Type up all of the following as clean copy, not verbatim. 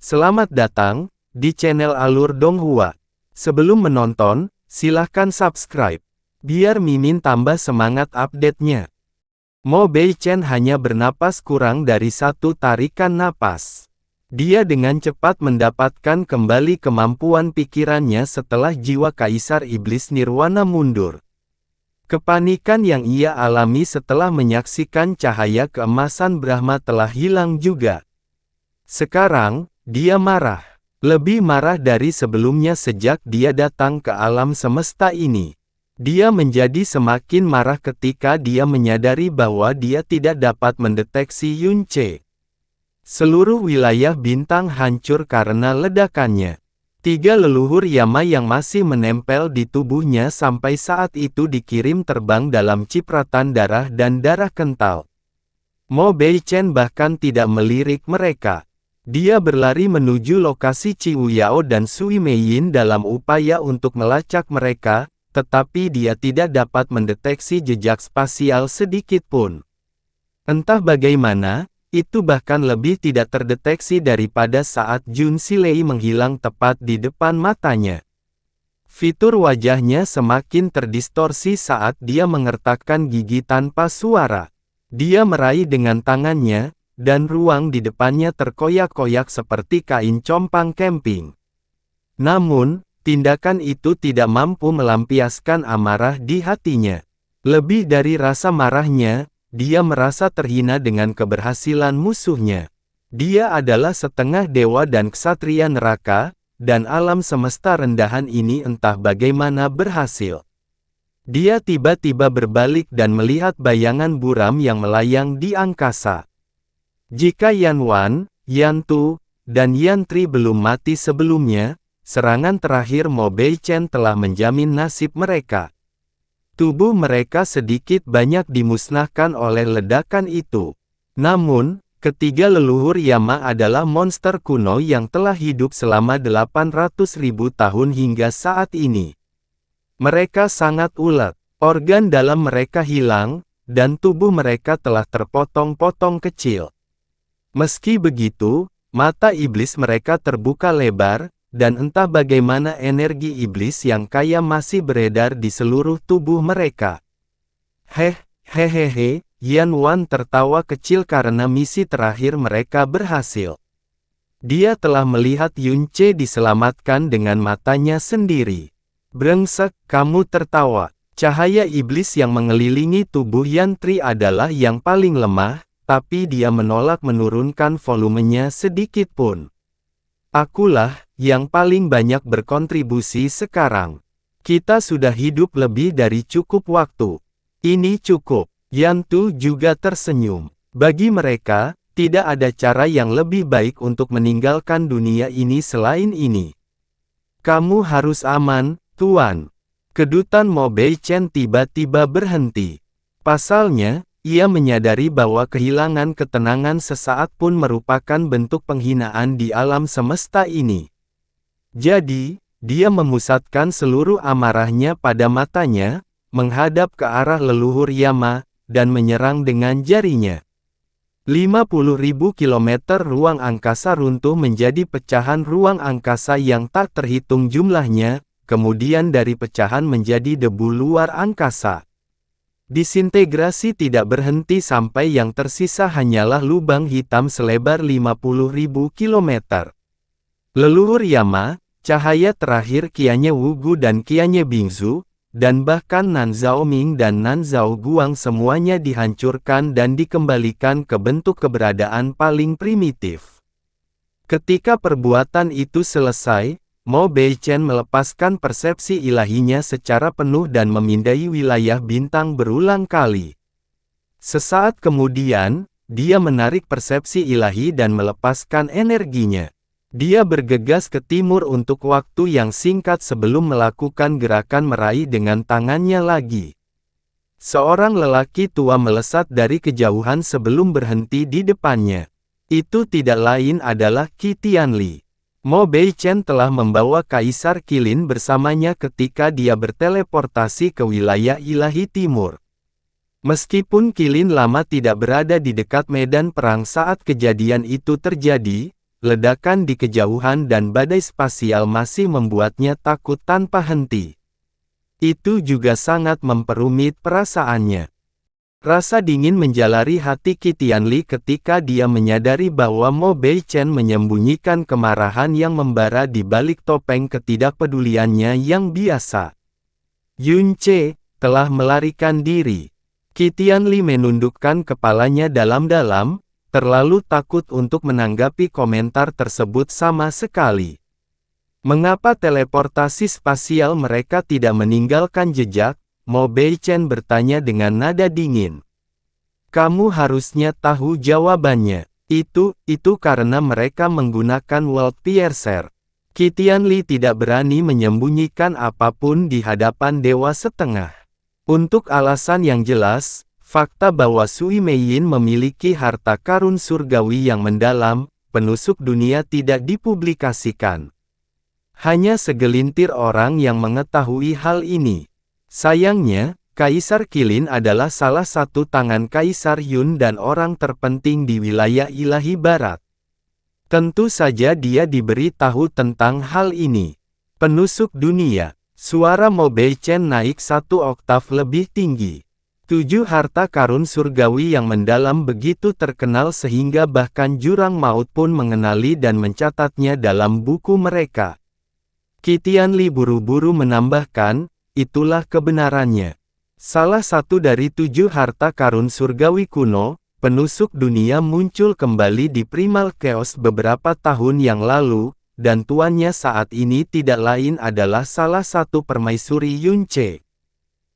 Selamat datang di channel Alur Donghua. Sebelum menonton, silahkan subscribe, biar Mimin tambah semangat update-nya. Mo Bei-chen hanya bernapas kurang dari satu tarikan napas. Dia dengan cepat mendapatkan kembali kemampuan pikirannya setelah jiwa Kaisar Iblis Nirwana mundur. Kepanikan yang ia alami setelah menyaksikan cahaya keemasan Brahma telah hilang juga. Sekarang, dia marah. Lebih marah dari sebelumnya sejak dia datang ke alam semesta ini. Dia menjadi semakin marah ketika dia menyadari bahwa dia tidak dapat mendeteksi Yunce. Seluruh wilayah bintang hancur karena ledakannya. 3 leluhur Yama yang masih menempel di tubuhnya sampai saat itu dikirim terbang dalam cipratan darah dan darah kental. Mo Bei-chen bahkan tidak melirik mereka. Dia berlari menuju lokasi Ciwu Yao dan Sui Meiyin dalam upaya untuk melacak mereka, tetapi dia tidak dapat mendeteksi jejak spasial sedikit pun. Entah bagaimana, itu bahkan lebih tidak terdeteksi daripada saat Jun Silei menghilang tepat di depan matanya. Fitur wajahnya semakin terdistorsi saat dia mengertakkan gigi tanpa suara. Dia meraih dengan tangannya, dan ruang di depannya terkoyak-koyak seperti kain compang camping. Namun, tindakan itu tidak mampu melampiaskan amarah di hatinya. Lebih dari rasa marahnya, dia merasa terhina dengan keberhasilan musuhnya. Dia adalah setengah dewa dan ksatria neraka, dan alam semesta rendahan ini entah bagaimana berhasil. Dia tiba-tiba berbalik dan melihat bayangan buram yang melayang di angkasa. Jika Yan Wan, Yan Tu, dan Yan Tri belum mati sebelumnya, serangan terakhir Mo Bei-chen telah menjamin nasib mereka. Tubuh mereka sedikit banyak dimusnahkan oleh ledakan itu. Namun, ketiga leluhur Yama adalah monster kuno yang telah hidup selama 800.000 tahun hingga saat ini. Mereka sangat ulet, organ dalam mereka hilang, dan tubuh mereka telah terpotong-potong kecil. Meski begitu, mata iblis mereka terbuka lebar, dan entah bagaimana energi iblis yang kaya masih beredar di seluruh tubuh mereka. Hehehe, Yan Wan tertawa kecil karena misi terakhir mereka berhasil. Dia telah melihat Yunce diselamatkan dengan matanya sendiri. Brengsek, kamu tertawa. Cahaya iblis yang mengelilingi tubuh Yan Tri adalah yang paling lemah, tapi dia menolak menurunkan volumenya sedikit pun. Akulah yang paling banyak berkontribusi sekarang. Kita sudah hidup lebih dari cukup waktu. Ini cukup. Yan Tu juga tersenyum. Bagi mereka, tidak ada cara yang lebih baik untuk meninggalkan dunia ini selain ini. Kamu harus aman, Tuan. Kedutan Mo Bei-chen tiba-tiba berhenti. Pasalnya, ia menyadari bahwa kehilangan ketenangan sesaat pun merupakan bentuk penghinaan di alam semesta ini. Jadi, dia memusatkan seluruh amarahnya pada matanya, menghadap ke arah leluhur Yama, dan menyerang dengan jarinya. 50.000 kilometer ruang angkasa runtuh menjadi pecahan ruang angkasa yang tak terhitung jumlahnya, kemudian dari pecahan menjadi debu luar angkasa. Disintegrasi tidak berhenti sampai yang tersisa hanyalah lubang hitam selebar 50.000 kilometer. Leluhur Yama, cahaya terakhir Qianye Wugu dan Qianye Bingzu, dan bahkan Nan Zhaoming dan Nan Zhao Guang semuanya dihancurkan dan dikembalikan ke bentuk keberadaan paling primitif. Ketika perbuatan itu selesai, Mo Bei-chen melepaskan persepsi ilahinya secara penuh dan memindai wilayah bintang berulang kali. Sesaat kemudian, dia menarik persepsi ilahi dan melepaskan energinya. Dia bergegas ke timur untuk waktu yang singkat sebelum melakukan gerakan meraih dengan tangannya lagi. Seorang lelaki tua melesat dari kejauhan sebelum berhenti di depannya. Itu tidak lain adalah Qi Tianli. Mo Bei-chen telah membawa Kaisar Qilin bersamanya ketika dia berteleportasi ke wilayah ilahi timur. Meskipun Qilin lama tidak berada di dekat medan perang saat kejadian itu terjadi, ledakan di kejauhan dan badai spasial masih membuatnya takut tanpa henti. Itu juga sangat memperumit perasaannya. Rasa dingin menjalari hati Qi Tianli ketika dia menyadari bahwa Mo Beichen menyembunyikan kemarahan yang membara di balik topeng ketidakpeduliannya yang biasa. Yun Ce telah melarikan diri. Qi Tianli menundukkan kepalanya dalam-dalam, terlalu takut untuk menanggapi komentar tersebut sama sekali. Mengapa teleportasi spasial mereka tidak meninggalkan jejak? Mo Beichen bertanya dengan nada dingin. Kamu harusnya tahu jawabannya. Itu karena mereka menggunakan World Piercer. Qi Tianli tidak berani menyembunyikan apapun di hadapan Dewa Setengah. Untuk alasan yang jelas, fakta bahwa Sui Meiyin memiliki harta karun surgawi yang mendalam, penusuk dunia tidak dipublikasikan. Hanya segelintir orang yang mengetahui hal ini. Sayangnya, Kaisar Qilin adalah salah satu tangan Kaisar Yun dan orang terpenting di wilayah ilahi barat. Tentu saja dia diberi tahu tentang hal ini. Penusuk dunia. Suara Mo Beichen naik 1 oktav lebih tinggi. 7 harta karun surgawi yang mendalam begitu terkenal sehingga bahkan jurang maut pun mengenali dan mencatatnya dalam buku mereka. Qi Tianli buru-buru menambahkan, itulah kebenarannya. Salah satu dari 7 harta karun surgawi kuno, penusuk dunia muncul kembali di Primal Chaos beberapa tahun yang lalu, dan tuannya saat ini tidak lain adalah salah satu permaisuri Yun Ce.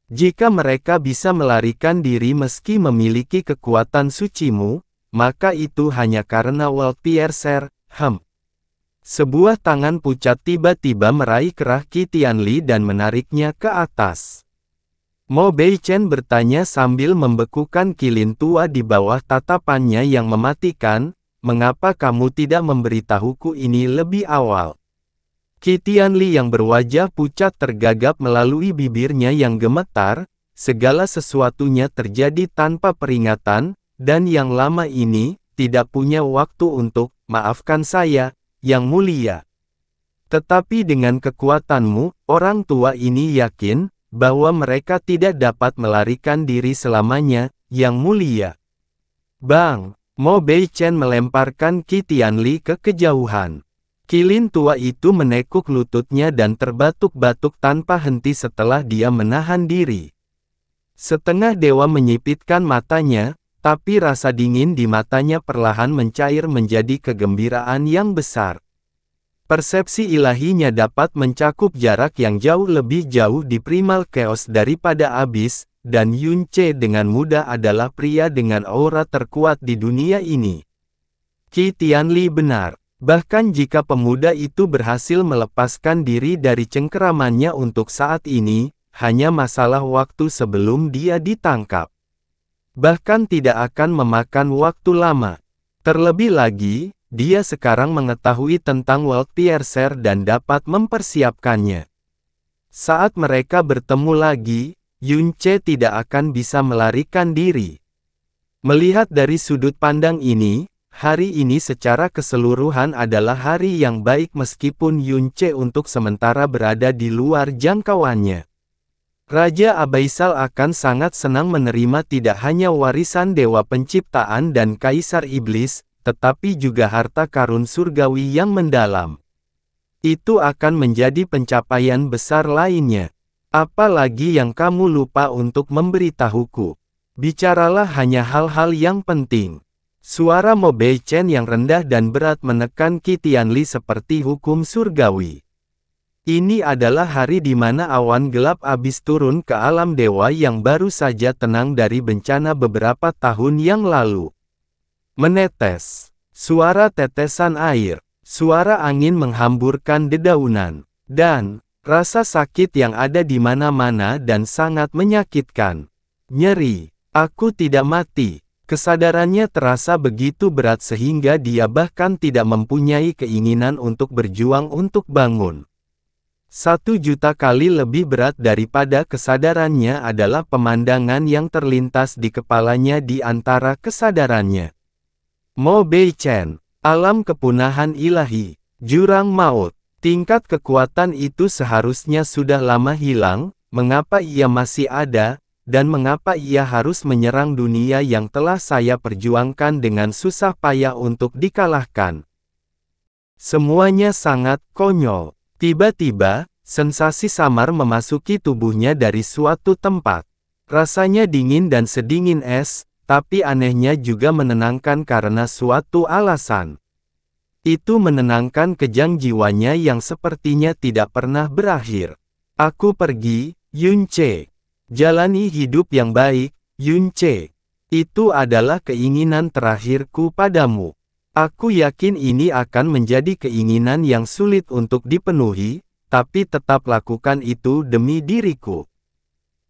Jika mereka bisa melarikan diri meski memiliki kekuatan sucimu, maka itu hanya karena World Piercer. Sebuah tangan pucat tiba-tiba meraih kerah Qi Tianli dan menariknya ke atas. Mo Beichen bertanya sambil membekukan kilin tua di bawah tatapannya yang mematikan, mengapa kamu tidak memberitahuku ini lebih awal? Qi Tianli yang berwajah pucat tergagap melalui bibirnya yang gemetar, segala sesuatunya terjadi tanpa peringatan, dan yang lama ini, tidak punya waktu untuk, maafkan saya, Yang Mulia. Tetapi dengan kekuatanmu, orang tua ini yakin, bahwa mereka tidak dapat melarikan diri selamanya, Yang Mulia. Bang! Mo Beichen melemparkan Qi Tianli ke kejauhan. Kilin tua itu menekuk lututnya dan terbatuk-batuk tanpa henti setelah dia menahan diri. Setengah dewa menyipitkan matanya, tapi rasa dingin di matanya perlahan mencair menjadi kegembiraan yang besar. Persepsi ilahinya dapat mencakup jarak yang jauh lebih jauh di Primal Chaos daripada Abyss, dan Yun Ce dengan mudah adalah pria dengan aura terkuat di dunia ini. Qi Tianli benar. Bahkan jika pemuda itu berhasil melepaskan diri dari cengkeramannya untuk saat ini, hanya masalah waktu sebelum dia ditangkap. Bahkan tidak akan memakan waktu lama. Terlebih lagi, dia sekarang mengetahui tentang World Piercer dan dapat mempersiapkannya. Saat mereka bertemu lagi, Yun Ce tidak akan bisa melarikan diri. Melihat dari sudut pandang ini, hari ini secara keseluruhan adalah hari yang baik meskipun Yun Ce untuk sementara berada di luar jangkauannya. Raja Abaisal akan sangat senang menerima tidak hanya warisan Dewa Penciptaan dan Kaisar Iblis, tetapi juga harta karun surgawi yang mendalam. Itu akan menjadi pencapaian besar lainnya. Apalagi yang kamu lupa untuk memberitahuku. Bicaralah hanya hal-hal yang penting. Suara Mo Beichen yang rendah dan berat menekan Qi Tianli seperti hukum surgawi. Ini adalah hari di mana awan gelap Abyss turun ke alam dewa yang baru saja tenang dari bencana beberapa tahun yang lalu. Menetes. Suara tetesan air. Suara angin menghamburkan dedaunan. Dan, rasa sakit yang ada di mana-mana dan sangat menyakitkan. Nyeri. Aku tidak mati. Kesadarannya terasa begitu berat sehingga dia bahkan tidak mempunyai keinginan untuk berjuang untuk bangun. 1.000.000 kali lebih berat daripada kesadarannya adalah pemandangan yang terlintas di kepalanya di antara kesadarannya. Mo Beichen, Alam kepunahan ilahi, jurang maut. Tingkat kekuatan itu seharusnya sudah lama hilang, mengapa ia masih ada, dan mengapa ia harus menyerang dunia yang telah saya perjuangkan dengan susah payah untuk dikalahkan? Semuanya sangat konyol. Tiba-tiba, sensasi samar memasuki tubuhnya dari suatu tempat. Rasanya dingin dan sedingin es, tapi anehnya juga menenangkan karena suatu alasan. Itu menenangkan kejang jiwanya yang sepertinya tidak pernah berakhir. Aku pergi, Yunce. Jalani hidup yang baik, Yunce. Itu adalah keinginan terakhirku padamu. Aku yakin ini akan menjadi keinginan yang sulit untuk dipenuhi, tapi tetap lakukan itu demi diriku.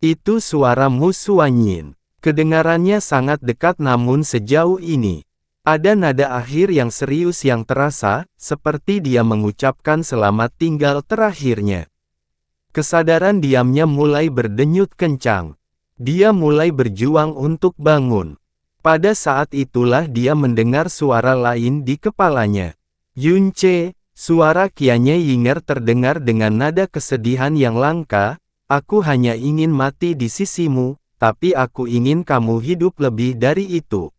Itu suara Mu Xuanyin. Kedengarannya sangat dekat namun sejauh ini. Ada nada akhir yang serius yang terasa, seperti dia mengucapkan selamat tinggal terakhirnya. Kesadaran diamnya mulai berdenyut kencang. Dia mulai berjuang untuk bangun. Pada saat itulah dia mendengar suara lain di kepalanya. Yunce, suara Qianye Yinger terdengar dengan nada kesedihan yang langka, aku hanya ingin mati di sisimu, tapi aku ingin kamu hidup lebih dari itu.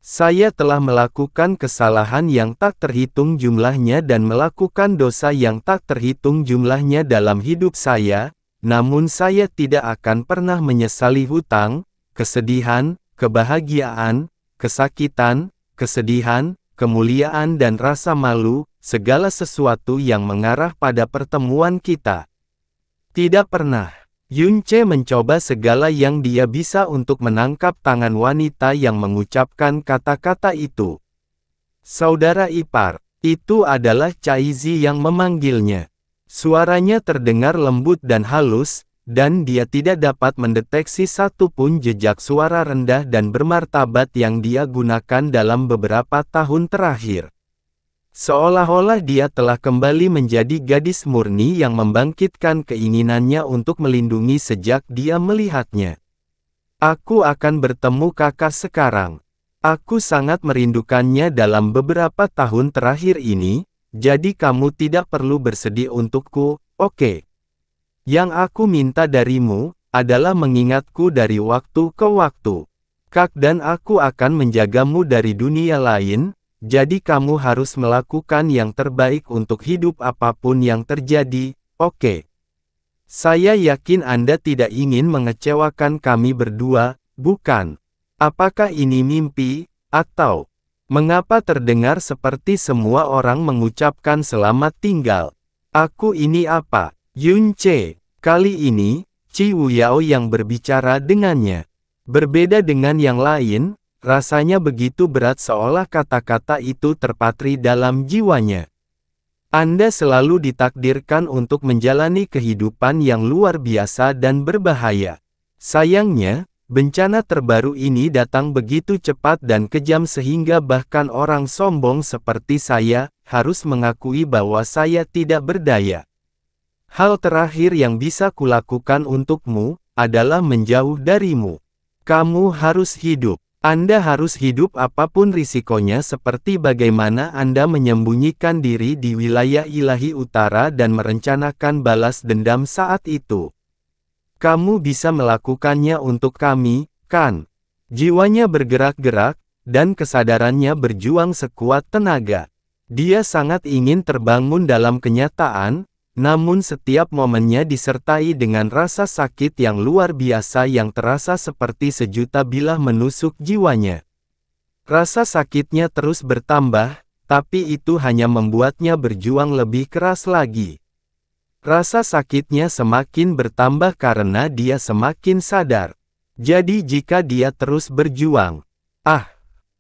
Saya telah melakukan kesalahan yang tak terhitung jumlahnya dan melakukan dosa yang tak terhitung jumlahnya dalam hidup saya, namun saya tidak akan pernah menyesali hutang, kesedihan, kebahagiaan, kesakitan, kesedihan, kemuliaan dan rasa malu, segala sesuatu yang mengarah pada pertemuan kita. Tidak pernah. Yunce mencoba segala yang dia bisa untuk menangkap tangan wanita yang mengucapkan kata-kata itu. Saudara ipar, itu adalah Caizi yang memanggilnya. Suaranya terdengar lembut dan halus, dan dia tidak dapat mendeteksi satupun jejak suara rendah dan bermartabat yang dia gunakan dalam beberapa tahun terakhir. Seolah-olah dia telah kembali menjadi gadis murni yang membangkitkan keinginannya untuk melindungi sejak dia melihatnya. Aku akan bertemu kakak sekarang. Aku sangat merindukannya dalam beberapa tahun terakhir ini, jadi kamu tidak perlu bersedih untukku, oke? Yang aku minta darimu, adalah mengingatku dari waktu ke waktu. Kak dan aku akan menjagamu dari dunia lain, jadi kamu harus melakukan yang terbaik untuk hidup apapun yang terjadi, oke? Saya yakin Anda tidak ingin mengecewakan kami berdua, bukan? Apakah ini mimpi, atau mengapa terdengar seperti semua orang mengucapkan selamat tinggal? Aku ini apa? Yunce. Kali ini, Qi Wuyao yang berbicara dengannya. Berbeda dengan yang lain, rasanya begitu berat seolah kata-kata itu terpatri dalam jiwanya. Anda selalu ditakdirkan untuk menjalani kehidupan yang luar biasa dan berbahaya. Sayangnya, bencana terbaru ini datang begitu cepat dan kejam sehingga bahkan orang sombong seperti saya, harus mengakui bahwa saya tidak berdaya. Hal terakhir yang bisa kulakukan untukmu, adalah menjauh darimu. Kamu harus hidup. Anda harus hidup apapun risikonya seperti bagaimana Anda menyembunyikan diri di wilayah ilahi utara dan merencanakan balas dendam saat itu. Kamu bisa melakukannya untuk kami, kan? Jiwanya bergerak-gerak, dan kesadarannya berjuang sekuat tenaga. Dia sangat ingin terbangun dalam kenyataan, namun setiap momennya disertai dengan rasa sakit yang luar biasa yang terasa seperti sejuta bilah menusuk jiwanya. Rasa sakitnya terus bertambah, tapi itu hanya membuatnya berjuang lebih keras lagi. Rasa sakitnya semakin bertambah karena dia semakin sadar. Jadi jika dia terus berjuang,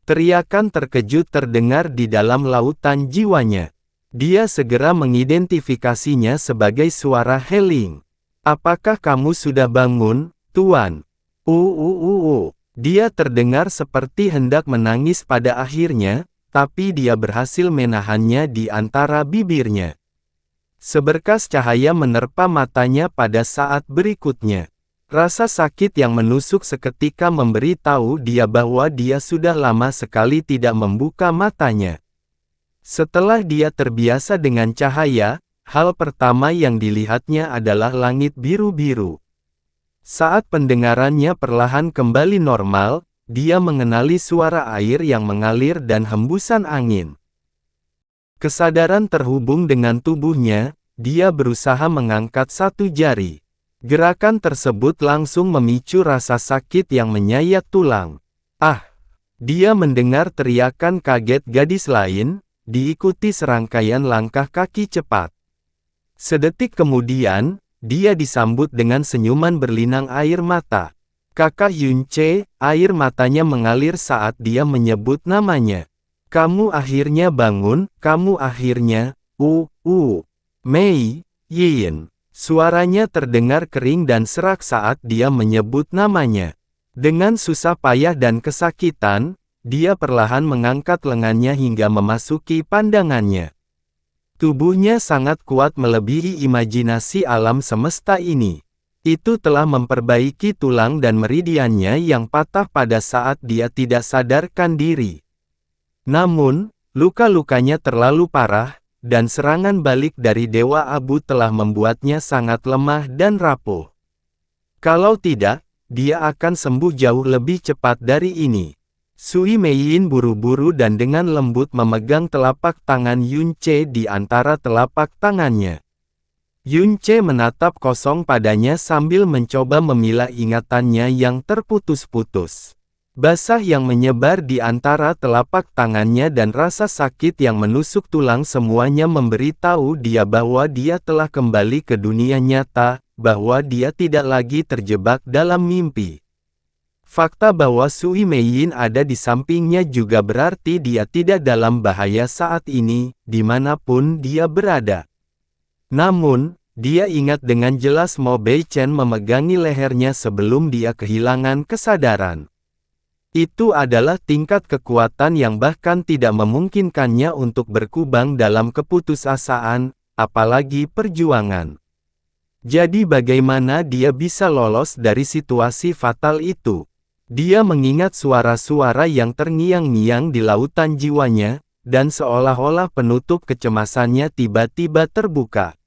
teriakan terkejut terdengar di dalam lautan jiwanya. Dia segera mengidentifikasinya sebagai suara Heling. Apakah kamu sudah bangun, Tuan? Dia terdengar seperti hendak menangis pada akhirnya, tapi dia berhasil menahannya di antara bibirnya. Seberkas cahaya menerpa matanya pada saat berikutnya. Rasa sakit yang menusuk seketika memberi tahu dia bahwa dia sudah lama sekali tidak membuka matanya. Setelah dia terbiasa dengan cahaya, hal pertama yang dilihatnya adalah langit biru-biru. Saat pendengarannya perlahan kembali normal, dia mengenali suara air yang mengalir dan hembusan angin. Kesadaran terhubung dengan tubuhnya, dia berusaha mengangkat satu jari. Gerakan tersebut langsung memicu rasa sakit yang menyayat tulang. Ah! Dia mendengar teriakan kaget gadis lain, diikuti serangkaian langkah kaki cepat. Sedetik kemudian, dia disambut dengan senyuman berlinang air mata. Kakak Yunce, air matanya mengalir saat dia menyebut namanya. Kamu akhirnya bangun, kamu akhirnya, Mei, Yin. Suaranya terdengar kering dan serak saat dia menyebut namanya. Dengan susah payah dan kesakitan, dia perlahan mengangkat lengannya hingga memasuki pandangannya. Tubuhnya sangat kuat melebihi imajinasi alam semesta ini. Itu telah memperbaiki tulang dan meridiannya yang patah pada saat dia tidak sadarkan diri. Namun, luka-lukanya terlalu parah, dan serangan balik dari Dewa Abu telah membuatnya sangat lemah dan rapuh. Kalau tidak, dia akan sembuh jauh lebih cepat dari ini. Sui Meiyin buru-buru dan dengan lembut memegang telapak tangan Yunce di antara telapak tangannya. Yunce menatap kosong padanya sambil mencoba memilah ingatannya yang terputus-putus. Basah yang menyebar di antara telapak tangannya dan rasa sakit yang menusuk tulang semuanya memberitahu dia bahwa dia telah kembali ke dunia nyata, bahwa dia tidak lagi terjebak dalam mimpi. Fakta bahwa Sui Meiyin ada di sampingnya juga berarti dia tidak dalam bahaya saat ini, dimanapun dia berada. Namun, dia ingat dengan jelas Mo Beichen memegangi lehernya sebelum dia kehilangan kesadaran. Itu adalah tingkat kekuatan yang bahkan tidak memungkinkannya untuk berkubang dalam keputusasaan, apalagi perjuangan. Jadi bagaimana dia bisa lolos dari situasi fatal itu? Dia mengingat suara-suara yang terngiang-ngiang di lautan jiwanya, dan seolah-olah penutup kecemasannya tiba-tiba terbuka.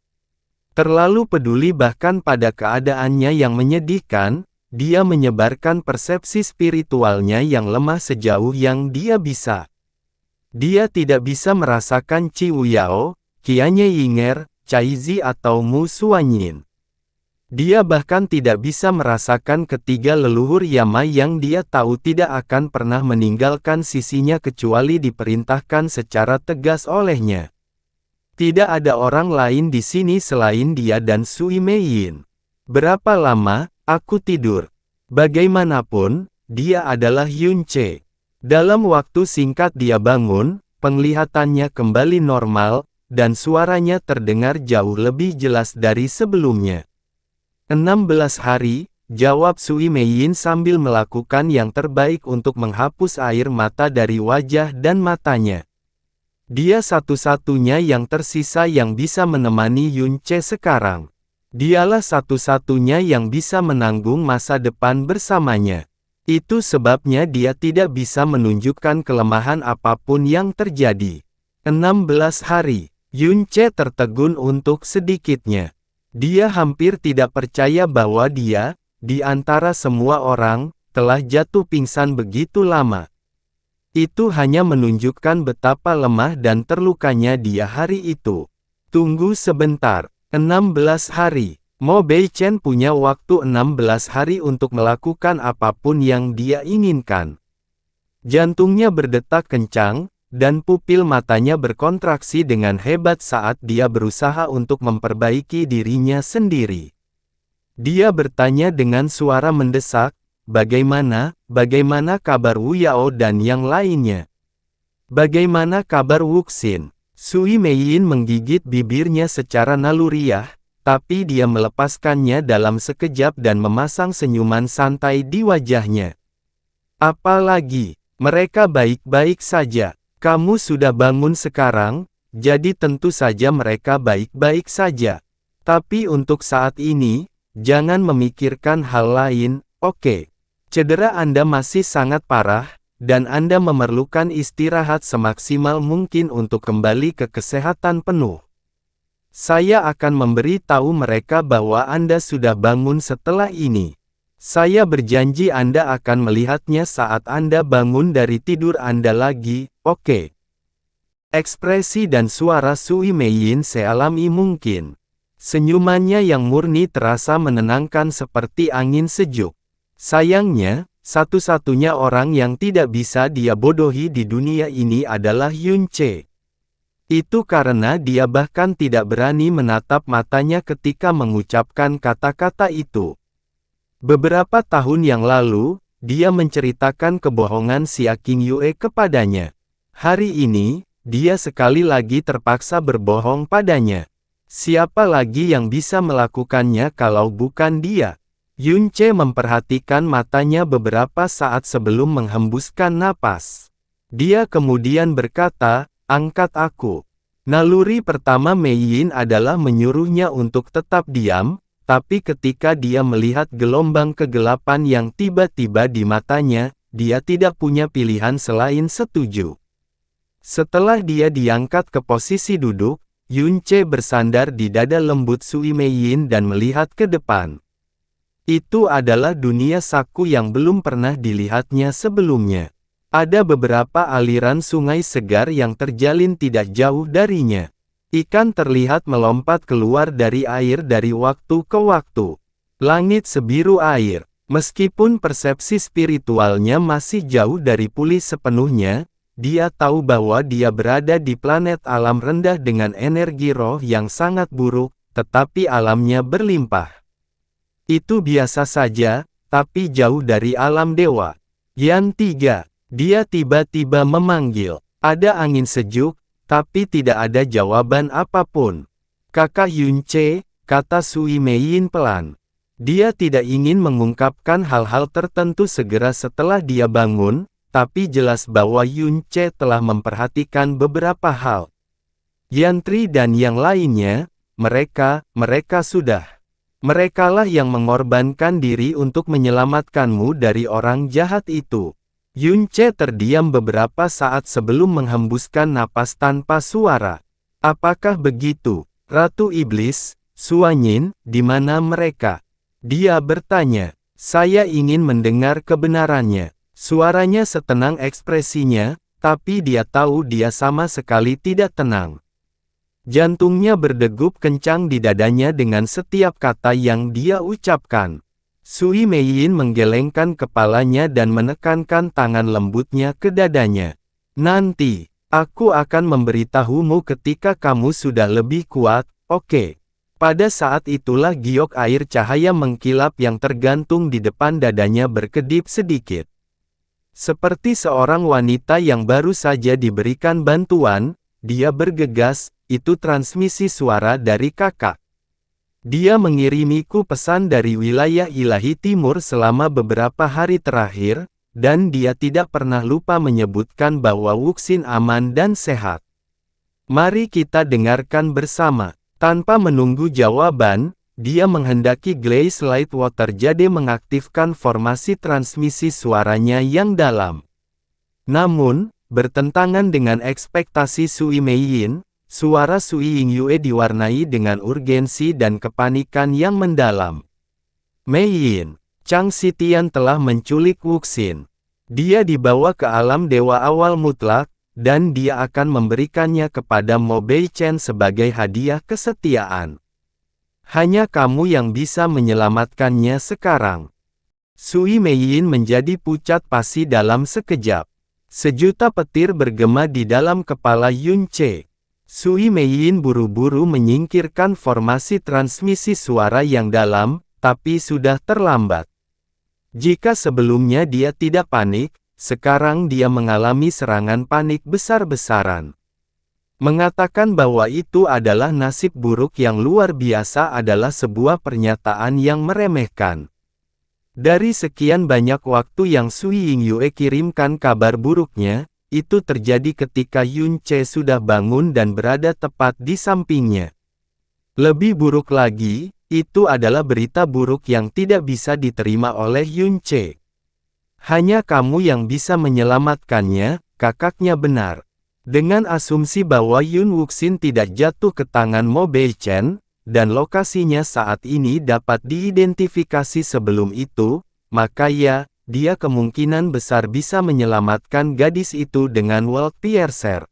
Terlalu peduli bahkan pada keadaannya yang menyedihkan, dia menyebarkan persepsi spiritualnya yang lemah sejauh yang dia bisa. Dia tidak bisa merasakan Qi Wuyao, Qianye Yinger, Caizi atau Mu Suanyin. Dia bahkan tidak bisa merasakan ketiga leluhur Yama yang dia tahu tidak akan pernah meninggalkan sisinya kecuali diperintahkan secara tegas olehnya. Tidak ada orang lain di sini selain dia dan Sui Meiyin. Berapa lama aku tidur? Bagaimanapun, dia adalah Yunce. Dalam waktu singkat dia bangun, penglihatannya kembali normal, dan suaranya terdengar jauh lebih jelas dari sebelumnya. 16 hari, jawab Sui Meiyin sambil melakukan yang terbaik untuk menghapus air mata dari wajah dan matanya. Dia satu-satunya yang tersisa yang bisa menemani Yunce sekarang. Dialah satu-satunya yang bisa menanggung masa depan bersamanya. Itu sebabnya dia tidak bisa menunjukkan kelemahan apapun yang terjadi. 16 hari, Yunce tertegun untuk sedikitnya. Dia hampir tidak percaya bahwa dia, di antara semua orang, telah jatuh pingsan begitu lama. Itu hanya menunjukkan betapa lemah dan terlukanya dia hari itu. Tunggu sebentar, 16 hari. Mo Beichen punya waktu 16 hari untuk melakukan apapun yang dia inginkan. Jantungnya berdetak kencang, dan pupil matanya berkontraksi dengan hebat saat dia berusaha untuk memperbaiki dirinya sendiri. Dia bertanya dengan suara mendesak, bagaimana kabar Wu Yao dan yang lainnya? Bagaimana kabar Wuxin? Sui Meiyin menggigit bibirnya secara naluriah, tapi dia melepaskannya dalam sekejap dan memasang senyuman santai di wajahnya. Apalagi, mereka baik-baik saja. Kamu sudah bangun sekarang, jadi tentu saja mereka baik-baik saja. Tapi untuk saat ini, jangan memikirkan hal lain, oke? Cedera Anda masih sangat parah, dan Anda memerlukan istirahat semaksimal mungkin untuk kembali ke kesehatan penuh. Saya akan memberi tahu mereka bahwa Anda sudah bangun setelah ini. Saya berjanji Anda akan melihatnya saat Anda bangun dari tidur Anda lagi, oke? Ekspresi dan suara Sui Meiyin sealami mungkin. Senyumannya yang murni terasa menenangkan seperti angin sejuk. Sayangnya, satu-satunya orang yang tidak bisa dia bodohi di dunia ini adalah Yunche. Itu karena dia bahkan tidak berani menatap matanya ketika mengucapkan kata-kata itu. Beberapa tahun yang lalu, dia menceritakan kebohongan Xia Qingyue kepadanya. Hari ini, dia sekali lagi terpaksa berbohong padanya. Siapa lagi yang bisa melakukannya kalau bukan dia? Yunche memperhatikan matanya beberapa saat sebelum menghembuskan napas. Dia kemudian berkata, "Angkat aku." Naluri pertama Meiyin adalah menyuruhnya untuk tetap diam, tapi ketika dia melihat gelombang kegelapan yang tiba-tiba di matanya, dia tidak punya pilihan selain setuju. Setelah dia diangkat ke posisi duduk, Yunche bersandar di dada lembut Sui Meiyin dan melihat ke depan. Itu adalah dunia saku yang belum pernah dilihatnya sebelumnya. Ada beberapa aliran sungai segar yang terjalin tidak jauh darinya. Ikan terlihat melompat keluar dari air dari waktu ke waktu. Langit sebiru air. Meskipun persepsi spiritualnya masih jauh dari pulih sepenuhnya, dia tahu bahwa dia berada di planet alam rendah dengan energi roh yang sangat buruk, tetapi alamnya berlimpah. Itu biasa saja, tapi jauh dari alam dewa. Yan 3. Dia tiba-tiba memanggil. Ada angin sejuk, tapi tidak ada jawaban apapun. "Kakak Yunche," kata Sui Meiyin pelan. Dia tidak ingin mengungkapkan hal-hal tertentu segera setelah dia bangun, tapi jelas bahwa Yunche telah memperhatikan beberapa hal. Yantri dan yang lainnya, mereka sudah. Merekalah yang mengorbankan diri untuk menyelamatkanmu dari orang jahat itu. Yunche terdiam beberapa saat sebelum menghembuskan napas tanpa suara. "Apakah begitu, Ratu Iblis, Suanyin, di mana mereka?" Dia bertanya. "Saya ingin mendengar kebenarannya." Suaranya setenang ekspresinya, tapi dia tahu dia sama sekali tidak tenang. Jantungnya berdegup kencang di dadanya dengan setiap kata yang dia ucapkan. Sui Meiyin menggelengkan kepalanya dan menekankan tangan lembutnya ke dadanya. "Nanti, aku akan memberitahumu ketika kamu sudah lebih kuat, oke?" Pada saat itulah giok air cahaya mengkilap yang tergantung di depan dadanya berkedip sedikit. Seperti seorang wanita yang baru saja diberikan bantuan, dia bergegas, "Itu transmisi suara dari kakak. Dia mengirimiku pesan dari wilayah ilahi timur selama beberapa hari terakhir, dan dia tidak pernah lupa menyebutkan bahwa Wuxin aman dan sehat. Mari kita dengarkan bersama." Tanpa menunggu jawaban, dia menghendaki Glaze Light Water Jade mengaktifkan formasi transmisi suaranya yang dalam. Namun, bertentangan dengan ekspektasi Sui Meiyin, suara Sui Yingyue diwarnai dengan urgensi dan kepanikan yang mendalam. "Meiyin, Chang Xitian telah menculik Wuxin. Dia dibawa ke alam dewa awal mutlak, dan dia akan memberikannya kepada Mo Beichen sebagai hadiah kesetiaan. Hanya kamu yang bisa menyelamatkannya sekarang." Sui Meiyin menjadi pucat pasi dalam sekejap. Sejuta petir bergema di dalam kepala Yunche. Sui Meiyin buru-buru menyingkirkan formasi transmisi suara yang dalam, tapi sudah terlambat. Jika sebelumnya dia tidak panik, sekarang dia mengalami serangan panik besar-besaran. Mengatakan bahwa itu adalah nasib buruk yang luar biasa adalah sebuah pernyataan yang meremehkan. Dari sekian banyak waktu yang Sui Yingyue kirimkan kabar buruknya, itu terjadi ketika Yunche sudah bangun dan berada tepat di sampingnya. Lebih buruk lagi, itu adalah berita buruk yang tidak bisa diterima oleh Yunche. Hanya kamu yang bisa menyelamatkannya, kakaknya benar. Dengan asumsi bahwa Yun Wuxin tidak jatuh ke tangan Mo Beichen, dan lokasinya saat ini dapat diidentifikasi sebelum itu, maka ya, dia kemungkinan besar bisa menyelamatkan gadis itu dengan World Piercer.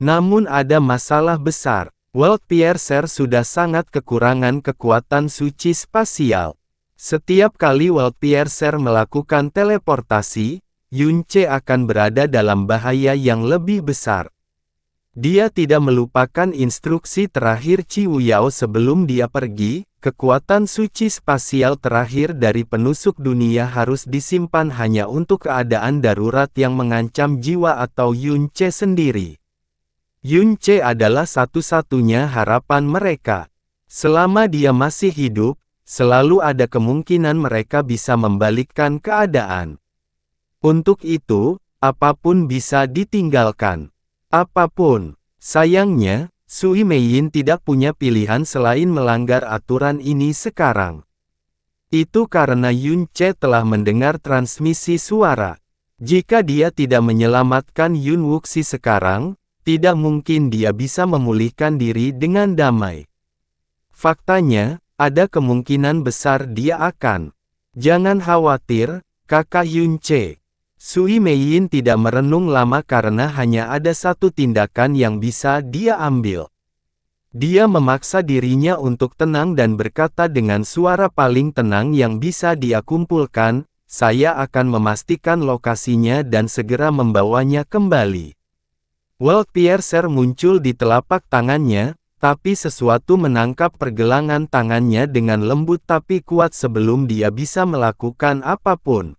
Namun ada masalah besar. World Piercer sudah sangat kekurangan kekuatan suci spasial. Setiap kali World Piercer melakukan teleportasi, Yun Ce akan berada dalam bahaya yang lebih besar. Dia tidak melupakan instruksi terakhir Qiu Yao sebelum dia pergi, kekuatan suci spasial terakhir dari penusuk dunia harus disimpan hanya untuk keadaan darurat yang mengancam jiwa atau Yun Ce sendiri. Yun Ce adalah satu-satunya harapan mereka. Selama dia masih hidup, selalu ada kemungkinan mereka bisa membalikkan keadaan. Untuk itu, apapun bisa ditinggalkan. Apapun. Sayangnya, Sui Meiyin tidak punya pilihan selain melanggar aturan ini sekarang. Itu karena Yun Ce telah mendengar transmisi suara. Jika dia tidak menyelamatkan Yun Wuxi sekarang, tidak mungkin dia bisa memulihkan diri dengan damai. Faktanya, ada kemungkinan besar dia akan. Jangan khawatir, kakak Yun Ce. Sui Meiyin tidak merenung lama karena hanya ada satu tindakan yang bisa dia ambil. Dia memaksa dirinya untuk tenang dan berkata dengan suara paling tenang yang bisa dia kumpulkan, saya akan memastikan lokasinya dan segera membawanya kembali. World Piercer muncul di telapak tangannya, tapi sesuatu menangkap pergelangan tangannya dengan lembut tapi kuat sebelum dia bisa melakukan apapun.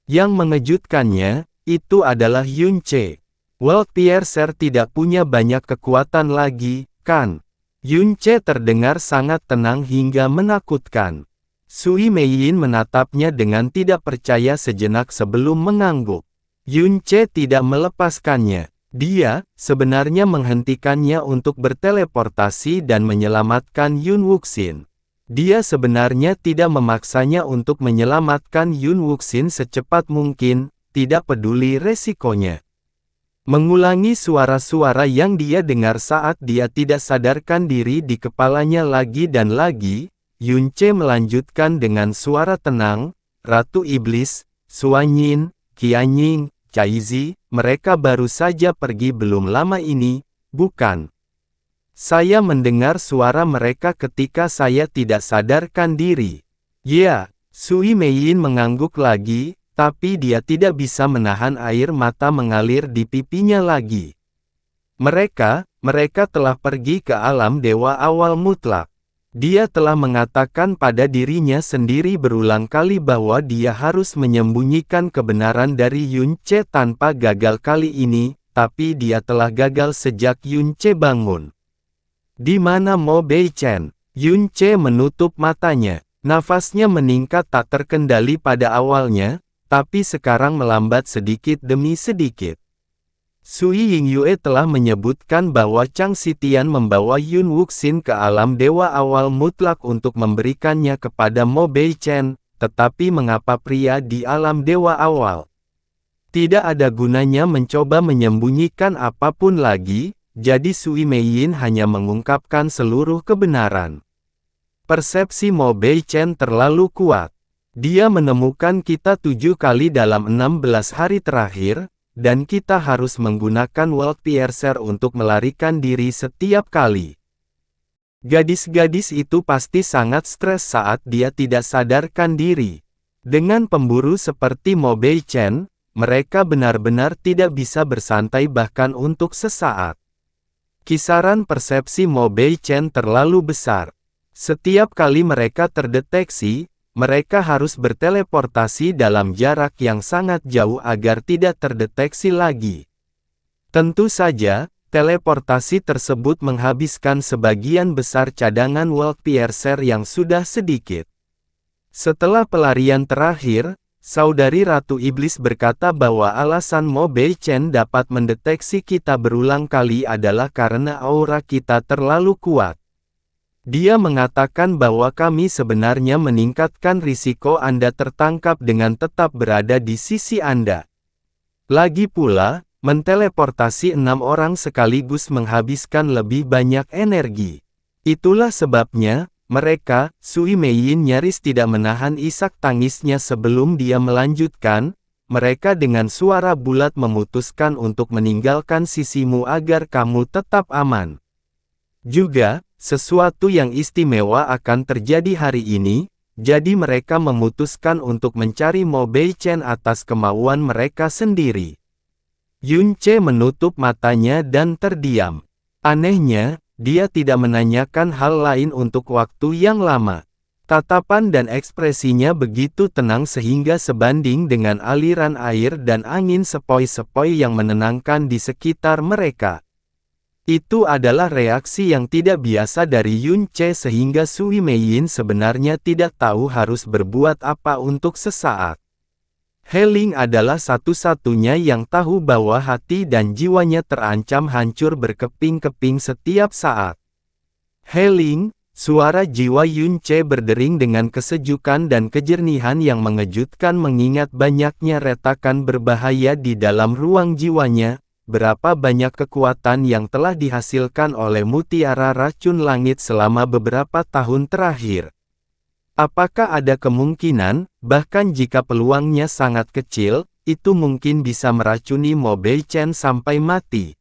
Yang mengejutkannya, itu adalah Yun Ce. World Piercer tidak punya banyak kekuatan lagi, kan? Yun Ce terdengar sangat tenang hingga menakutkan. Sui Meiyin menatapnya dengan tidak percaya sejenak sebelum mengangguk. Yun Ce tidak melepaskannya. Dia, sebenarnya menghentikannya untuk berteleportasi dan menyelamatkan Yun Wuxin. Dia sebenarnya tidak memaksanya untuk menyelamatkan Yun Wuxin secepat mungkin, tidak peduli resikonya. Mengulangi suara-suara yang dia dengar saat dia tidak sadarkan diri di kepalanya lagi dan lagi, Yun Ce melanjutkan dengan suara tenang, Ratu Iblis, Suanyin, Qianying, Caizi, mereka baru saja pergi belum lama ini, bukan? Saya mendengar suara mereka ketika saya tidak sadarkan diri. Ya, Sui Meiyin mengangguk lagi, tapi dia tidak bisa menahan air mata mengalir di pipinya lagi. Mereka telah pergi ke alam dewa awal mutlak. Dia telah mengatakan pada dirinya sendiri berulang kali bahwa dia harus menyembunyikan kebenaran dari Yun Ce tanpa gagal kali ini, tapi dia telah gagal sejak Yun Ce bangun. Di mana Mo Beichen? Yun Ce menutup matanya. Nafasnya meningkat tak terkendali pada awalnya, tapi sekarang melambat sedikit demi sedikit. Sui Yingyue telah menyebutkan bahwa Chang Xitian membawa Yun Wuxin ke alam dewa awal mutlak untuk memberikannya kepada Mo Beichen, tetapi mengapa pria di alam dewa awal? Tidak ada gunanya mencoba menyembunyikan apapun lagi. Jadi Sui Meiyin hanya mengungkapkan seluruh kebenaran. Persepsi Mo Beichen terlalu kuat. Dia menemukan kita 7 kali dalam 16 hari terakhir, dan kita harus menggunakan World Piercer untuk melarikan diri setiap kali. Gadis-gadis itu pasti sangat stres saat dia tidak sadarkan diri. Dengan pemburu seperti Mo Beichen, mereka benar-benar tidak bisa bersantai bahkan untuk sesaat. Kisaran persepsi Mo Beichen terlalu besar. Setiap kali mereka terdeteksi, mereka harus berteleportasi dalam jarak yang sangat jauh agar tidak terdeteksi lagi. Tentu saja, teleportasi tersebut menghabiskan sebagian besar cadangan World Piercer yang sudah sedikit. Setelah pelarian terakhir, Saudari Ratu Iblis berkata bahwa alasan Mo Beichen dapat mendeteksi kita berulang kali adalah karena aura kita terlalu kuat. Dia mengatakan bahwa kami sebenarnya meningkatkan risiko Anda tertangkap dengan tetap berada di sisi Anda. Lagi pula, menteleportasi 6 orang sekaligus menghabiskan lebih banyak energi. Itulah sebabnya, mereka, Sui Meiyin nyaris tidak menahan isak tangisnya sebelum dia melanjutkan, mereka dengan suara bulat memutuskan untuk meninggalkan sisimu agar kamu tetap aman. Juga, sesuatu yang istimewa akan terjadi hari ini, jadi mereka memutuskan untuk mencari Mo Beichen atas kemauan mereka sendiri. Yun Ce menutup matanya dan terdiam. Anehnya, dia tidak menanyakan hal lain untuk waktu yang lama. Tatapan dan ekspresinya begitu tenang sehingga sebanding dengan aliran air dan angin sepoi-sepoi yang menenangkan di sekitar mereka. Itu adalah reaksi yang tidak biasa dari Yun Ce sehingga Sui Meiyin sebenarnya tidak tahu harus berbuat apa untuk sesaat. He Ling adalah satu-satunya yang tahu bahwa hati dan jiwanya terancam hancur berkeping-keping setiap saat. He Ling, suara jiwa Yun Ce berdering dengan kesejukan dan kejernihan yang mengejutkan mengingat banyaknya retakan berbahaya di dalam ruang jiwanya. Berapa banyak kekuatan yang telah dihasilkan oleh mutiara racun langit selama beberapa tahun terakhir. Apakah ada kemungkinan, bahkan jika peluangnya sangat kecil, itu mungkin bisa meracuni Mo Beichen sampai mati?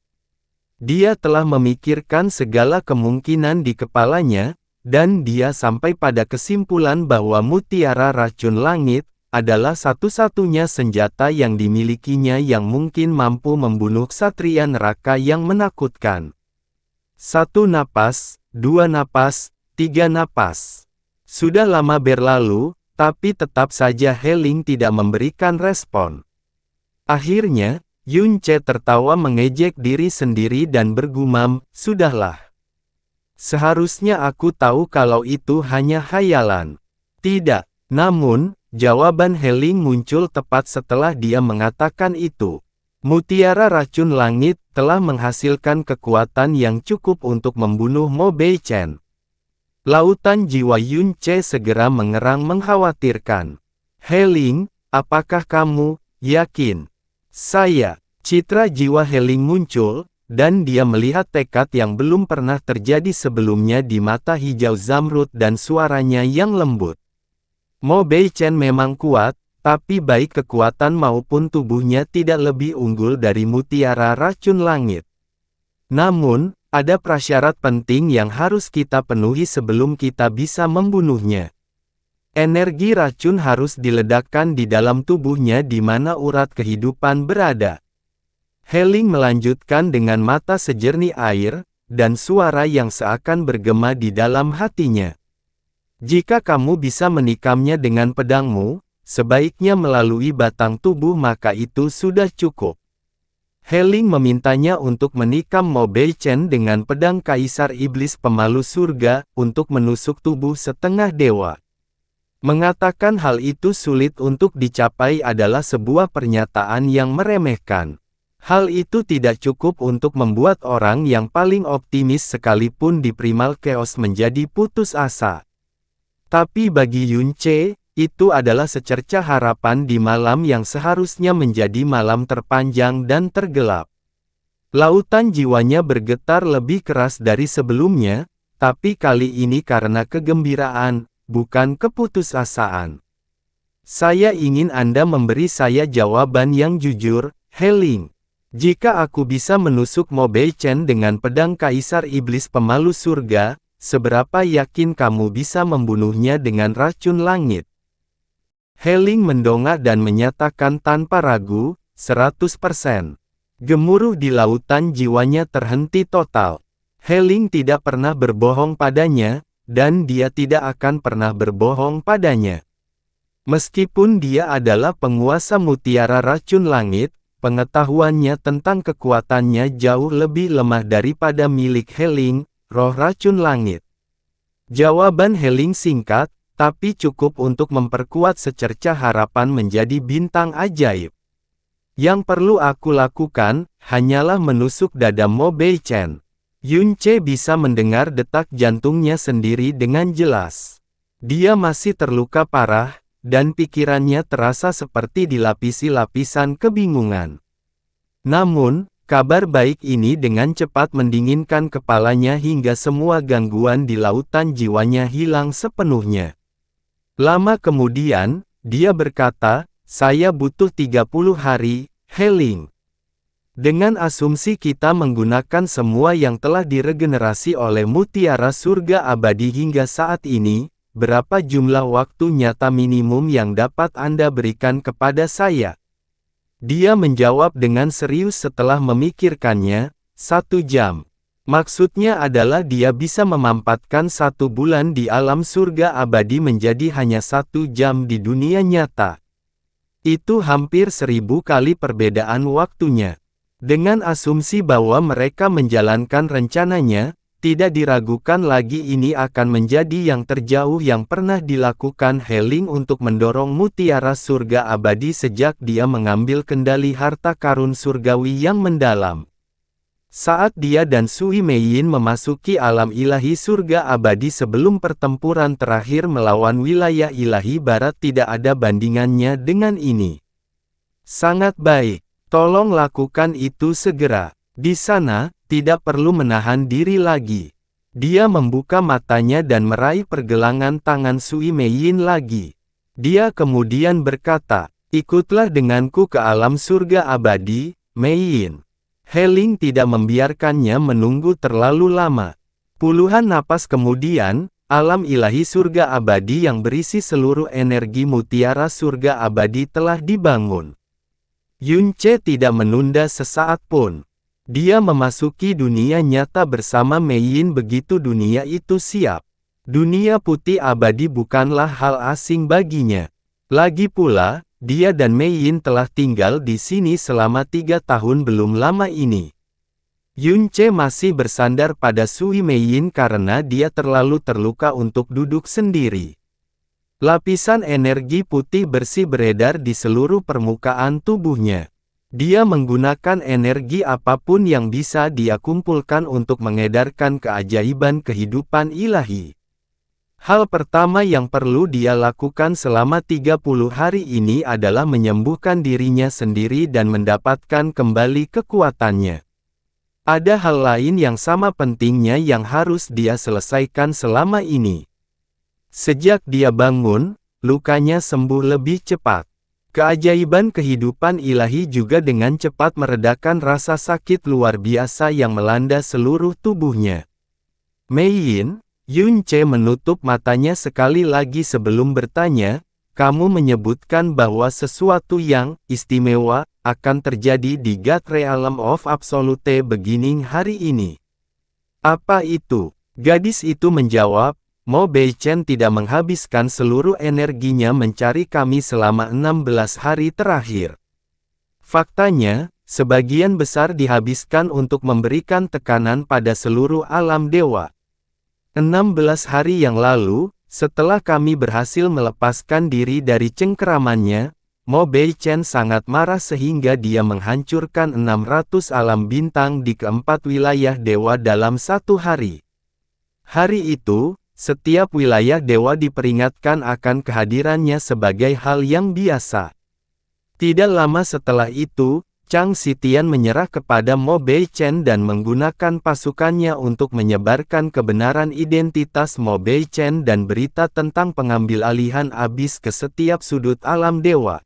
Dia telah memikirkan segala kemungkinan di kepalanya, dan dia sampai pada kesimpulan bahwa mutiara racun langit adalah satu-satunya senjata yang dimilikinya yang mungkin mampu membunuh ksatria neraka yang menakutkan. 1 napas, 2 napas, 3 napas. Sudah lama berlalu, tapi tetap saja He Ling tidak memberikan respon. Akhirnya, Yun Ce tertawa mengejek diri sendiri dan bergumam, "Sudahlah. Seharusnya aku tahu kalau itu hanya khayalan." Tidak, namun, jawaban He Ling muncul tepat setelah dia mengatakan itu. Mutiara racun langit telah menghasilkan kekuatan yang cukup untuk membunuh Mo Beichen. Lautan jiwa Yun Ce segera mengerang mengkhawatirkan. He Ling, apakah kamu yakin? Saya. Citra jiwa He Ling muncul, dan dia melihat tekad yang belum pernah terjadi sebelumnya di mata hijau zamrud dan suaranya yang lembut. Mo Beichen memang kuat, tapi baik kekuatan maupun tubuhnya tidak lebih unggul dari mutiara racun langit. Namun, ada prasyarat penting yang harus kita penuhi sebelum kita bisa membunuhnya. Energi racun harus diledakkan di dalam tubuhnya di mana urat kehidupan berada. He Ling melanjutkan dengan mata sejernih air, dan suara yang seakan bergema di dalam hatinya. Jika kamu bisa menikamnya dengan pedangmu, sebaiknya melalui batang tubuh maka itu sudah cukup. He Ling memintanya untuk menikam Mo Beichen dengan pedang Kaisar Iblis Pemalu Surga, untuk menusuk tubuh setengah dewa. Mengatakan hal itu sulit untuk dicapai adalah sebuah pernyataan yang meremehkan. Hal itu tidak cukup untuk membuat orang yang paling optimis sekalipun di Primal Chaos menjadi putus asa. Tapi bagi Yun Ce, itu adalah secercah harapan di malam yang seharusnya menjadi malam terpanjang dan tergelap. Lautan jiwanya bergetar lebih keras dari sebelumnya, tapi kali ini karena kegembiraan, bukan keputusasaan. Saya ingin Anda memberi saya jawaban yang jujur, He Ling. Jika aku bisa menusuk Mo Beichen dengan pedang Kaisar Iblis Pemalu Surga, seberapa yakin kamu bisa membunuhnya dengan racun langit? He Ling mendongak dan menyatakan tanpa ragu, 100%. Gemuruh di lautan jiwanya terhenti total. He Ling tidak pernah berbohong padanya, dan dia tidak akan pernah berbohong padanya. Meskipun dia adalah penguasa mutiara racun langit, pengetahuannya tentang kekuatannya jauh lebih lemah daripada milik He Ling, roh racun langit. Jawaban He Ling singkat, tapi cukup untuk memperkuat secercah harapan menjadi bintang ajaib. Yang perlu aku lakukan, hanyalah menusuk dada Mo Beichen. Yunce bisa mendengar detak jantungnya sendiri dengan jelas. Dia masih terluka parah, dan pikirannya terasa seperti dilapisi lapisan kebingungan. Namun, kabar baik ini dengan cepat mendinginkan kepalanya hingga semua gangguan di lautan jiwanya hilang sepenuhnya. Lama kemudian, dia berkata, "Saya butuh 30 hari, Heling. Dengan asumsi kita menggunakan semua yang telah diregenerasi oleh mutiara surga abadi hingga saat ini, berapa jumlah waktu nyata minimum yang dapat Anda berikan kepada saya?" Dia menjawab dengan serius setelah memikirkannya, 1 jam. Maksudnya adalah dia bisa memampatkan 1 bulan di alam surga abadi menjadi hanya 1 jam di dunia nyata. Itu hampir 1000 kali perbedaan waktunya. Dengan asumsi bahwa mereka menjalankan rencananya, tidak diragukan lagi ini akan menjadi yang terjauh yang pernah dilakukan Heling untuk mendorong mutiara surga abadi sejak dia mengambil kendali harta karun surgawi yang mendalam. Saat dia dan Sui Meiyin memasuki alam ilahi surga abadi sebelum pertempuran terakhir melawan wilayah ilahi barat tidak ada bandingannya dengan ini. Sangat baik. Tolong lakukan itu segera. Di sana, tidak perlu menahan diri lagi. Dia membuka matanya dan meraih pergelangan tangan Sui Meiyin lagi. Dia kemudian berkata, "Ikutlah denganku ke alam surga abadi, Meiyin." Heling tidak membiarkannya menunggu terlalu lama. Puluhan napas kemudian, alam ilahi surga abadi yang berisi seluruh energi mutiara surga abadi telah dibangun. Yunce tidak menunda sesaat pun. Dia memasuki dunia nyata bersama Meiyin begitu dunia itu siap. Dunia putih abadi bukanlah hal asing baginya. Lagi pula, dia dan Meiyin telah tinggal di sini selama 3 tahun belum lama ini. Yunce masih bersandar pada Sui Meiyin karena dia terlalu terluka untuk duduk sendiri. Lapisan energi putih bersih beredar di seluruh permukaan tubuhnya. Dia menggunakan energi apapun yang bisa dia kumpulkan untuk mengedarkan keajaiban kehidupan ilahi. Hal pertama yang perlu dia lakukan selama 30 hari ini adalah menyembuhkan dirinya sendiri dan mendapatkan kembali kekuatannya. Ada hal lain yang sama pentingnya yang harus dia selesaikan selama ini. Sejak dia bangun, lukanya sembuh lebih cepat. Keajaiban kehidupan ilahi juga dengan cepat meredakan rasa sakit luar biasa yang melanda seluruh tubuhnya. Meiyin, Yunce menutup matanya sekali lagi sebelum bertanya, "Kamu menyebutkan bahwa sesuatu yang istimewa akan terjadi di God Realm of Absolute Beginning hari ini. Apa itu?" Gadis itu menjawab, "Mo Beichen tidak menghabiskan seluruh energinya mencari kami selama 16 hari terakhir. Faktanya, sebagian besar dihabiskan untuk memberikan tekanan pada seluruh alam dewa. 16 hari yang lalu, setelah kami berhasil melepaskan diri dari cengkeramannya, Mo Beichen sangat marah sehingga dia menghancurkan 600 alam bintang di keempat wilayah dewa dalam 1 hari. Hari itu, setiap wilayah dewa diperingatkan akan kehadirannya sebagai hal yang biasa. Tidak lama setelah itu, Chang Xitian menyerah kepada Mo Beichen dan menggunakan pasukannya untuk menyebarkan kebenaran identitas Mo Beichen dan berita tentang pengambil alihan abis ke setiap sudut alam dewa.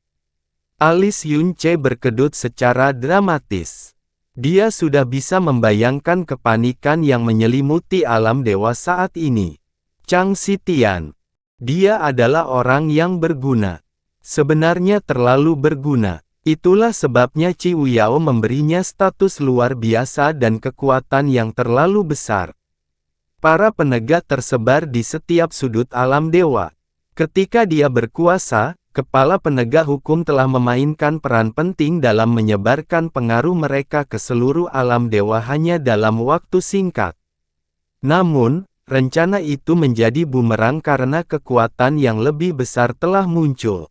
Alis Yunce berkedut secara dramatis. Dia sudah bisa membayangkan kepanikan yang menyelimuti alam dewa saat ini. Chang Xitian. Dia adalah orang yang berguna. Sebenarnya terlalu berguna. Itulah sebabnya Qi Wuyao memberinya status luar biasa dan kekuatan yang terlalu besar. Para penegak tersebar di setiap sudut alam dewa. Ketika dia berkuasa, kepala penegak hukum telah memainkan peran penting dalam menyebarkan pengaruh mereka ke seluruh alam dewa hanya dalam waktu singkat. Namun, rencana itu menjadi bumerang karena kekuatan yang lebih besar telah muncul.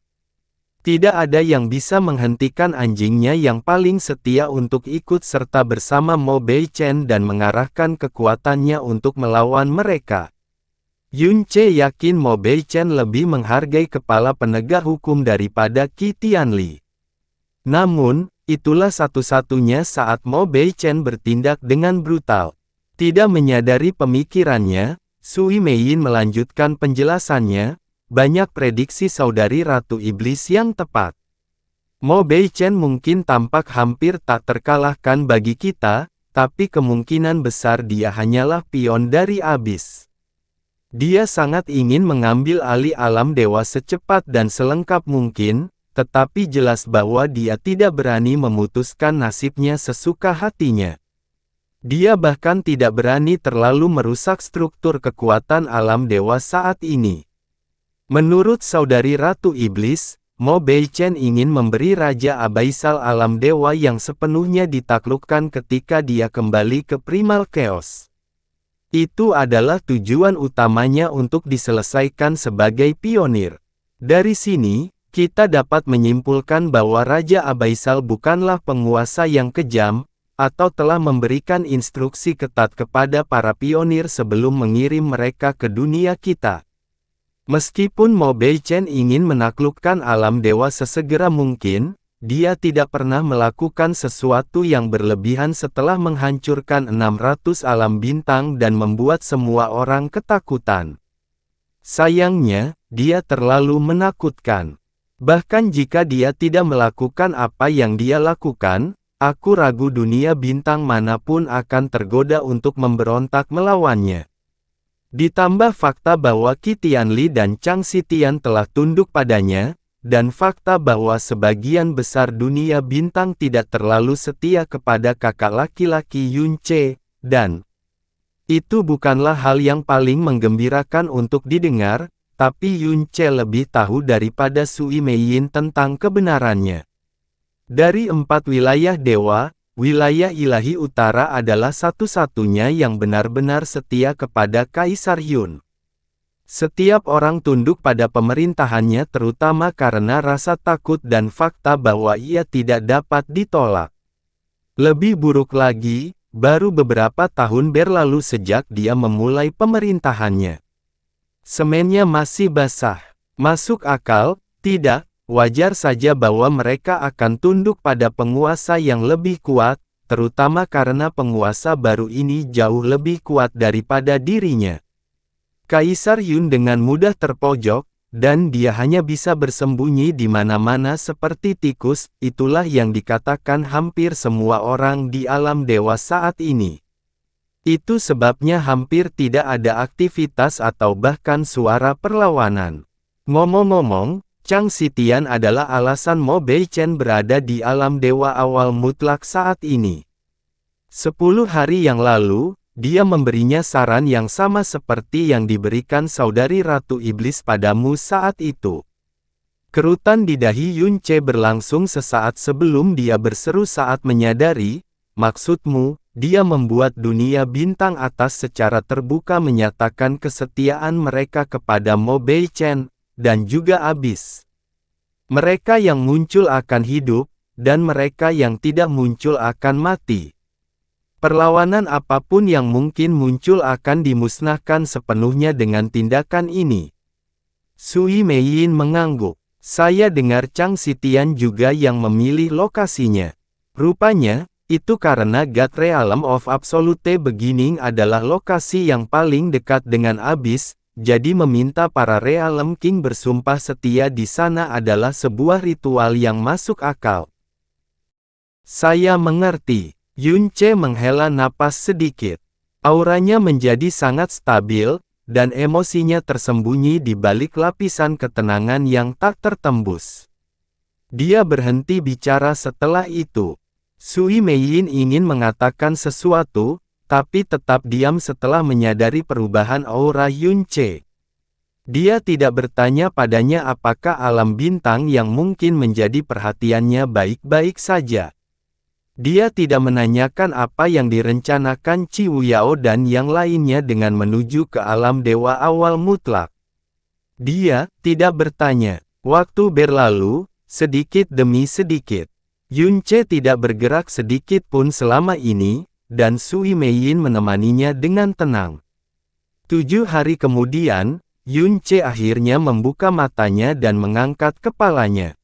Tidak ada yang bisa menghentikan anjingnya yang paling setia untuk ikut serta bersama Mo Beichen dan mengarahkan kekuatannya untuk melawan mereka. Yun Ce yakin Mo Beichen lebih menghargai kepala penegak hukum daripada Qi Tianli. Namun, itulah satu-satunya saat Mo Beichen bertindak dengan brutal. Tidak menyadari pemikirannya, Sui Meiyin melanjutkan penjelasannya. Banyak prediksi saudari Ratu Iblis yang tepat. Mo Beichen mungkin tampak hampir tak terkalahkan bagi kita, tapi kemungkinan besar dia hanyalah pion dari Abyss. Dia sangat ingin mengambil alih alam dewa secepat dan selengkap mungkin, tetapi jelas bahwa dia tidak berani memutuskan nasibnya sesuka hatinya. Dia bahkan tidak berani terlalu merusak struktur kekuatan alam dewa saat ini. Menurut saudari Ratu Iblis, Mo Beichen ingin memberi Raja Abyssal alam dewa yang sepenuhnya ditaklukkan ketika dia kembali ke Primal Chaos. Itu adalah tujuan utamanya untuk diselesaikan sebagai pionir. Dari sini, kita dapat menyimpulkan bahwa Raja Abyssal bukanlah penguasa yang kejam, atau telah memberikan instruksi ketat kepada para pionir sebelum mengirim mereka ke dunia kita. Meskipun Mo Beichen ingin menaklukkan alam dewa sesegera mungkin, dia tidak pernah melakukan sesuatu yang berlebihan setelah menghancurkan 600 alam bintang dan membuat semua orang ketakutan. Sayangnya, dia terlalu menakutkan. Bahkan jika dia tidak melakukan apa yang dia lakukan, aku ragu dunia bintang manapun akan tergoda untuk memberontak melawannya. Ditambah fakta bahwa Qi Tianli dan Chang Xitian telah tunduk padanya, dan fakta bahwa sebagian besar dunia bintang tidak terlalu setia kepada kakak laki-laki Yun Ce, dan itu bukanlah hal yang paling menggembirakan untuk didengar, tapi Yun Ce lebih tahu daripada Sui Meiyin tentang kebenarannya. Dari 4 wilayah dewa, wilayah ilahi utara adalah satu-satunya yang benar-benar setia kepada Kaisar Yun. Setiap orang tunduk pada pemerintahannya terutama karena rasa takut dan fakta bahwa ia tidak dapat ditolak. Lebih buruk lagi, baru beberapa tahun berlalu sejak dia memulai pemerintahannya. Semennya masih basah. Masuk akal, tidak? Wajar saja bahwa mereka akan tunduk pada penguasa yang lebih kuat, terutama karena penguasa baru ini jauh lebih kuat daripada dirinya. Kaisar Yun dengan mudah terpojok, dan dia hanya bisa bersembunyi di mana-mana seperti tikus, itulah yang dikatakan hampir semua orang di alam dewa saat ini. Itu sebabnya hampir tidak ada aktivitas atau bahkan suara perlawanan. Ngomong-ngomong, Chang Xitian adalah alasan Mo Beichen berada di alam dewa awal mutlak saat ini. 10 hari yang lalu, dia memberinya saran yang sama seperti yang diberikan saudari Ratu Iblis padamu saat itu. Kerutan di dahi Yun Ce berlangsung sesaat sebelum dia berseru saat menyadari, maksudmu, dia membuat dunia bintang atas secara terbuka menyatakan kesetiaan mereka kepada Mo Beichen, dan juga Abyss. Mereka yang muncul akan hidup, dan mereka yang tidak muncul akan mati. Perlawanan apapun yang mungkin muncul akan dimusnahkan sepenuhnya dengan tindakan ini. Sui Meiyin mengangguk. Saya dengar Chang Xitian juga yang memilih lokasinya. Rupanya, itu karena God Realm of Absolute Beginning adalah lokasi yang paling dekat dengan Abyss, jadi meminta para Realm King bersumpah setia di sana adalah sebuah ritual yang masuk akal. Saya mengerti. Yun Ce menghela napas sedikit. Auranya menjadi sangat stabil, dan emosinya tersembunyi di balik lapisan ketenangan yang tak tertembus. Dia berhenti bicara setelah itu. Sui Meiyin ingin mengatakan sesuatu, tapi tetap diam setelah menyadari perubahan aura Yun Ce. Dia tidak bertanya padanya apakah alam bintang yang mungkin menjadi perhatiannya baik-baik saja. Dia tidak menanyakan apa yang direncanakan Qi Wuyao dan yang lainnya dengan menuju ke alam dewa awal mutlak. Dia tidak bertanya. Waktu berlalu, sedikit demi sedikit. Yunce tidak bergerak sedikit pun selama ini, dan Sui Meiyin menemaninya dengan tenang. 7 hari kemudian, Yunce akhirnya membuka matanya dan mengangkat kepalanya.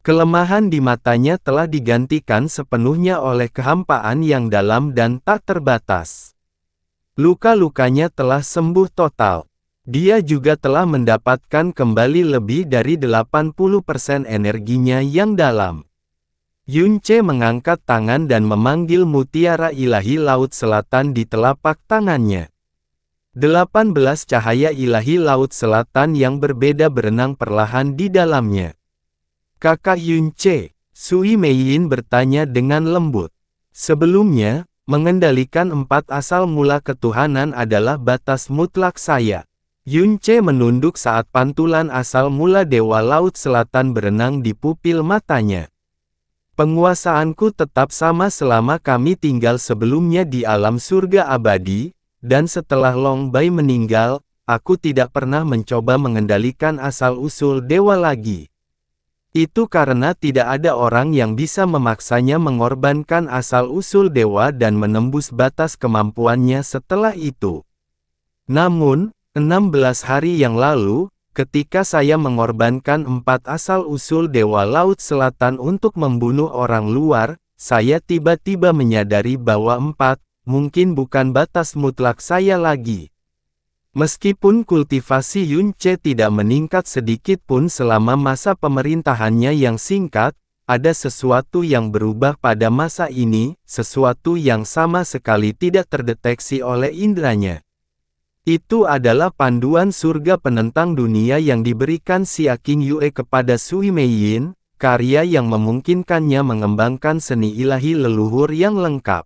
Kelemahan di matanya telah digantikan sepenuhnya oleh kehampaan yang dalam dan tak terbatas. Luka-lukanya telah sembuh total. Dia juga telah mendapatkan kembali lebih dari 80% energinya yang dalam. Yunce mengangkat tangan dan memanggil mutiara ilahi Laut Selatan di telapak tangannya. 18 cahaya ilahi Laut Selatan yang berbeda berenang perlahan di dalamnya. Kakak Yunce, Sui Meiyin bertanya dengan lembut. Sebelumnya, mengendalikan 4 asal mula ketuhanan adalah batas mutlak saya. Yunce menunduk saat pantulan asal mula Dewa Laut Selatan berenang di pupil matanya. Penguasaanku tetap sama selama kami tinggal sebelumnya di alam surga abadi, dan setelah Long Bai meninggal, aku tidak pernah mencoba mengendalikan asal-usul dewa lagi. Itu karena tidak ada orang yang bisa memaksanya mengorbankan asal-usul dewa dan menembus batas kemampuannya setelah itu. Namun, 16 hari yang lalu, ketika saya mengorbankan 4 asal-usul Dewa Laut Selatan untuk membunuh orang luar, saya tiba-tiba menyadari bahwa 4, mungkin bukan batas mutlak saya lagi. Meskipun kultivasi Yunce tidak meningkat sedikit pun selama masa pemerintahannya yang singkat, ada sesuatu yang berubah pada masa ini, sesuatu yang sama sekali tidak terdeteksi oleh indranya. Itu adalah panduan surga penentang dunia yang diberikan Xia King Yue kepada Sui Meiyin, karya yang memungkinkannya mengembangkan seni ilahi leluhur yang lengkap.